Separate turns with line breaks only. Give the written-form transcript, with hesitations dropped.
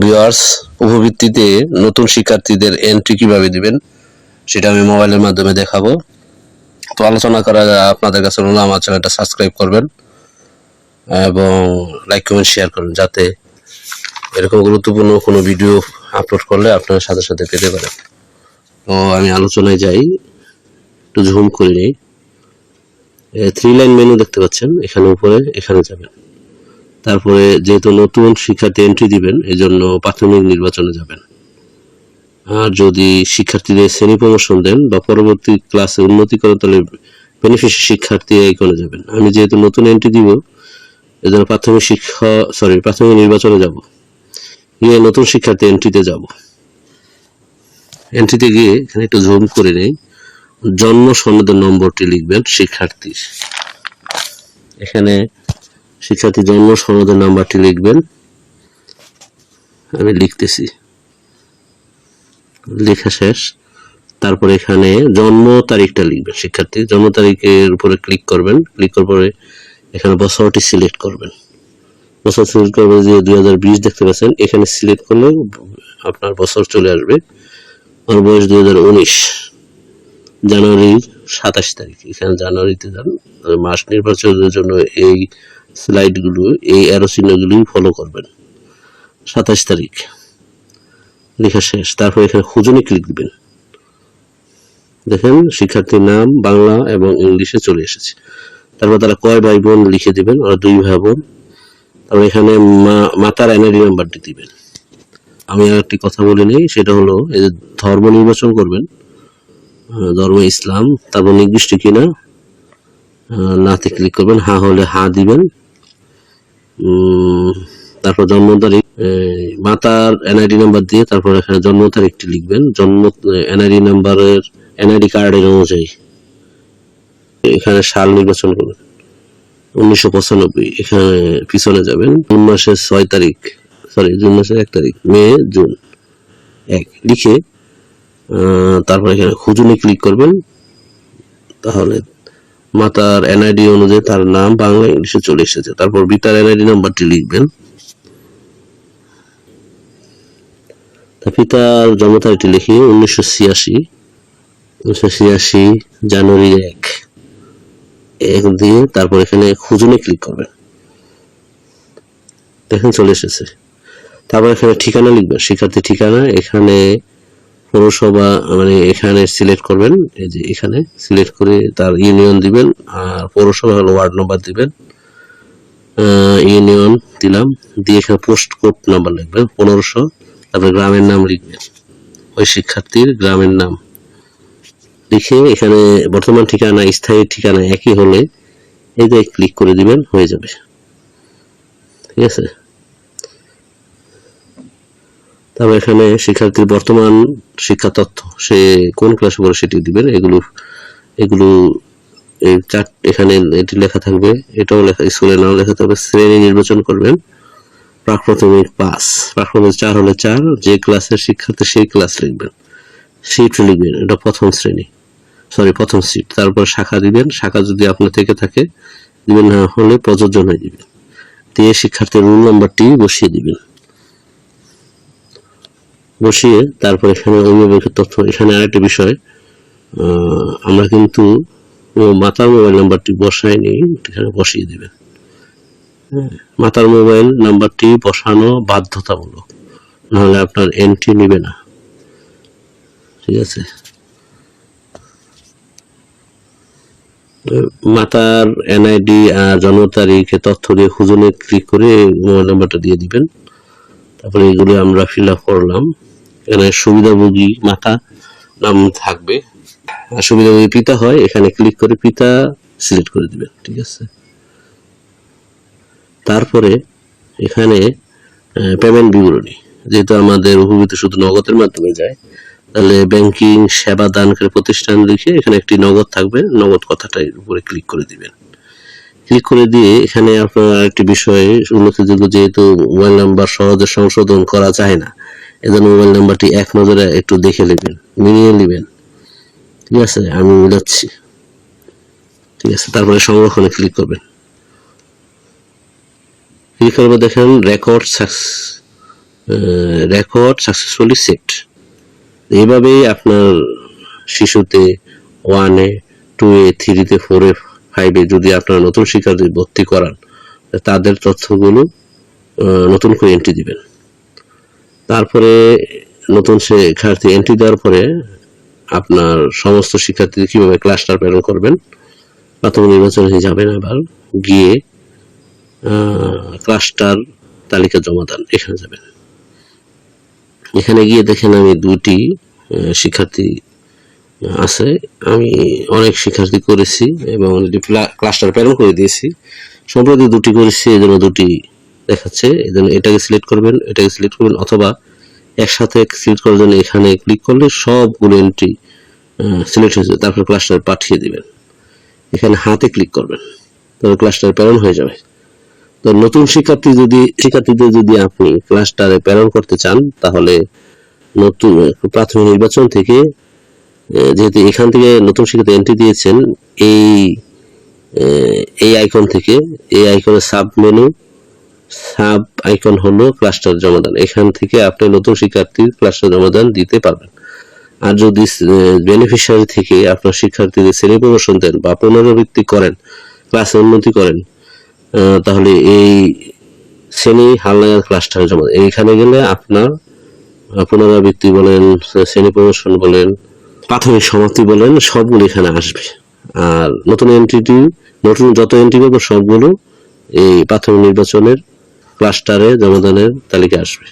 Viewers, উপবৃত্তিতে নতুন শিক্ষার্থীদের entry কিভাবে দিবেন সেটা আমি মোবাইলের মাধ্যমে দেখাবো। তো আলোচনা করা আপনাদের কাছে অনুরোধ, আমার চ্যানেলটা সাবস্ক্রাইব করবেন এবং লাইক কমেন্ট শেয়ার করবেন, যাতে এরকম গুরুত্বপূর্ণ কোনো ভিডিও আপলোড করলে আপনারা সাথে সাথে পেতে পারেন। তো আমি আলোচনায় যাই, একটু ঝুম করে নিই। 3 লাইন মেনু দেখতে পাচ্ছেন, এখানে উপরে এখানে যাবেন। তারপরে যেহেতু নতুন শিক্ষার্থী এন্ট্রি দিবেন, এজন্য প্রাথমিক নির্বাচনে যাবেন। আর যদি শিক্ষার্থীদের শ্রেণী প্রমোশন দেন বা পরবর্তী ক্লাসে উন্নতি করেন, তাহলে বেনিফিশিয়ারি শিক্ষার্থী আইকনে যাবেন। আমি যেহেতু নতুন এন্ট্রি দিব, এজন্য প্রাথমিক নির্বাচনে যাব, গিয়ে নতুন শিক্ষার্থী এন্ট্রিতে যাব। এন্ট্রিতে গিয়ে এখানে একটু জুম করে নেই, জন্ম সনদের নম্বরটি লিখবেন শিক্ষার্থীর। এখানে শিক্ষার্থী জন্ম সনদের নাম্বারটি লিখবেন। আমি লিখতেছি, লেখা শেষ। তারপরে এখানে জন্ম তারিখটা লিখবেন, শিক্ষার্থীর জন্ম তারিখের উপরে ক্লিক করবেন। ক্লিক করার পরে এখানে বছরটি সিলেক্ট করবেন। বছর সিলেক্ট করবেন, যে 2020 দেখতে পাচ্ছেন, এখানে সিলেক্ট করলে আপনার বছর চলে আসবে। আমার বয়স 2019, জানুয়ারি 27 তারিখ। এখানে জানুয়ারিতে যান। মাস নির্বাচনের জন্য এই স্লাইডগুলো, এই অ্যারো চিহ্নগুলি ফলো করবেন। 27 তারিখ লেখা শেষ। তারপর এখানে খুঁজুনি ক্লিক দিবেন। দেখেন শিক্ষার্থীর নাম বাংলা এবং ইংলিশে চলে এসেছে। তারপর তারা কয় ভাই বোন লিখে দিবেন, ওরা 2 ভাই বোন। তারপর এখানে মাতার এনআইডি নাম্বারটি দিবেন। আমি আর একটি কথা বলে নিই, সেটা হলো এই যে ধর্ম নির্বাচন করবেন, ধর্ম ইসলাম। তারপর নির্দিষ্ট কিনা, নাতে ক্লিক করবেন, হা হলে হা দিবেন। তারপর জন্ম তারিখ, মাতার এনআইডি নাম্বার দিয়ে তারপর এখানে জন্ম তারিখটি লিখবেন। জন্ম এনআইডি নাম্বারের এনআইডি কার্ডের অনুযায়ী এখানে সাল নির্বাচন করবেন, 1995। এখানে পিছনে যাবেন, জুন মাসের 1 তারিখ, মে জুন 1 লিখে তারপর এখানে খুঁজুনি ক্লিক করবেন। তাহলে মাতার এনআইডি অনুযায়ী তার নাম বাংলা ইংলিশে চলে এসেছে। তারপর পিতার এনআইডি নাম্বারটি লিখবেন। পিতার জন্ম তারিখটি লিখে 1986 জানুয়ারি 1 দিয়ে তারপর এখানে খুঁজুনি ক্লিক করবেন। দেখেন চলে এসেছে। তারপর এখানে ঠিকানা লিখবেন, শিক্ষার্থীর ঠিকানা। এখানে পৌরসভা, মানে এখানে সিলেক্ট করবেন, এই যে এখানে সিলেক্ট করে তার ইউনিয়ন দিবেন। আর পৌরসভা হলো ওয়ার্ড নাম্বার দিবেন। ইউনিয়ন দিলাম, দিয়ে এখানে পোস্ট কোড নাম্বার লিখবেন 1500। তারপরে গ্রামের নাম লিখবেন, ওই শিক্ষার্থীর গ্রামের নাম লিখে এখানে বর্তমান ঠিকানা স্থায়ী ঠিকানা একই হলে এই যে ক্লিক করে দিবেন, হয়ে যাবে। ঠিক আছে। তারপর এখানে শিক্ষার্থীর বর্তমান শিক্ষা তথ্য, সে কোন ক্লাসে পড়ে সেটি দিবেন। এগুলো এই চার্ট এখানে এটি লেখা থাকবে, এটাও লেখা, স্কুলের নাম লেখা থাকবে। শ্রেণী নির্বাচন করবেন, প্রাক-প্রাথমিক 5, প্রাক-প্রাথমিক 4 হলে 4, যে ক্লাসের শিক্ষার্থী সেই ক্লাস লিখবেন। সিট লিখবেন, এটা প্রথম সিট। তারপর শাখা দিবেন, শাখা যদি আপনার থেকে থাকে দিবেন, না হলে প্রযোজ্য হয়ে দিবেন। দিয়ে শিক্ষার্থীর রোল নাম্বারটি বসিয়ে দিবেন। বসিয়ে তারপর এখানে অভিভাবকের তথ্য। এখানে আরেকটা বিষয়, আমরা কিন্তু মাতার মোবাইল নাম্বারটি বসাইনি, এখানে বসিয়ে দিবেন। মাতার মোবাইল নাম্বারটি বসানো বাধ্যতামূলক, নাহলে আপনার এন্ট্রি নিবে না। ঠিক আছে। মাতার এনআইডি আর জন্ম তারিখে তথ্য দিয়ে খুঁজুনি ক্লিক করে মোবাইল নাম্বারটা দিয়ে দিবেন। তারপরে এগুলো আমরা ফিল আপ করলাম। এখানে সুবিধাভোগী মাতা নাম থাকবে, সুবিধাভোগী পিতা হয়, এখানে ক্লিক করে পিতা সিলেক্ট করে দিবেন। ঠিক আছে। তারপরে এখানে পেমেন্ট বিবরণী, যেহেতু আমাদের উপবৃত্তি শুধু নগদের মাধ্যমে যায়, তাহলে ব্যাংকিং সেবা দানকারী প্রতিষ্ঠান লিখে এখানে একটি নগদ থাকবে, নগদ কথাটার উপরে ক্লিক করে দিবেন। ক্লিক করে দিয়ে এখানে আপনার আরেকটি বিষয় উল্লেখযোগ্য, যেহেতু মোবাইল নাম্বার সহজে সংশোধন করা যায় না, এজন্য মোবাইল নাম্বারটি এক নজরে একটু দেখে নেবেন, মিলিয়ে নেবেন। ঠিক আছে, আমি মিলাচ্ছি। ঠিক আছে। তারপরে সংরক্ষণে ক্লিক করবেন। ক্লিক করবে, দেখেন রেকর্ড সাকসেসফুলি সেট। এইভাবেই আপনার শিশুতে 1-এ 2-এ 3-তে 4-এ 5-এ যদি আপনার নতুন শিক্ষার্থী ভর্তি করান, তাদের তথ্যগুলো নতুন করে এন্ট্রি দিবেন। তারপরে নতুন শিক্ষার্থী এন্ট্রি দেওয়ার পরে আপনার সমস্ত শিক্ষার্থী কিভাবে ক্লাস্টার প্রেরণ করবেন, প্রাথমিক নির্বাচনে যাবেন, আবার গিয়ে ক্লাস্টার তালিকা জমা দান, এখানে যাবেন। এখানে গিয়ে দেখেন আমি 2টি শিক্ষার্থী আছে, আমি অনেক শিক্ষার্থী করেছি এবং ক্লাস্টার প্রেরণ করে দিয়েছি। সম্প্রতি 2টি করেছি, এই জন্য 2টি দেখাচ্ছে। এই জন্য এটাকে সিলেক্ট করবেন, এটাকে সিলেক্ট করবেন, অথবা একসাথে সিলেক্ট করার জন্য এখানে ক্লিক করলে সবগুলো এন্ট্রি সিলেক্ট হয়েছে, তারপর ক্লাস্টার পাঠিয়ে দিবেন। এখানে হাতে ক্লিক করবেন, তবে ক্লাস্টার প্রেরণ হয়ে যাবে। তো নতুন শিক্ষার্থীদের যদি আপনি ক্লাস্টারে প্রেরণ করতে চান, তাহলে নতুন প্রাথমিক নির্বাচন থেকে, যেহেতু এখান থেকে নতুন শিক্ষার্থী এন্ট্রি দিয়েছেন, এই আইকন থেকে, এই আইকনের সাব আইকন হলো ক্লাস্টার জমাদান। এখান থেকে আপনি নতুন শিক্ষার্থীর ক্লাস্টার জমাদান দিতে পারবেন। আর যদি বেনিফিশিয়ারি থেকে আপনার শিক্ষার্থীদের শ্রেণী প্রমোশন দেন বা পুনরাবৃত্তি করেন, ক্লাসে উন্নতি করেন, তাহলে এই শ্রেণী হালনাগাদ ক্লাস্টারে জমা দেন। এইখানে গেলে আপনার পুনরাবৃত্তি বলেন, শ্রেণী প্রমোশন বলেন, প্রাথমিক সমাপ্তি বলেন, সবগুলো এখানে আসবে। আর নতুন যত এন্ট্রি করবো সবগুলো এই প্রাথমিক নির্বাচনের ক্লাস্টারে জমাদানের তালিকা আসবে।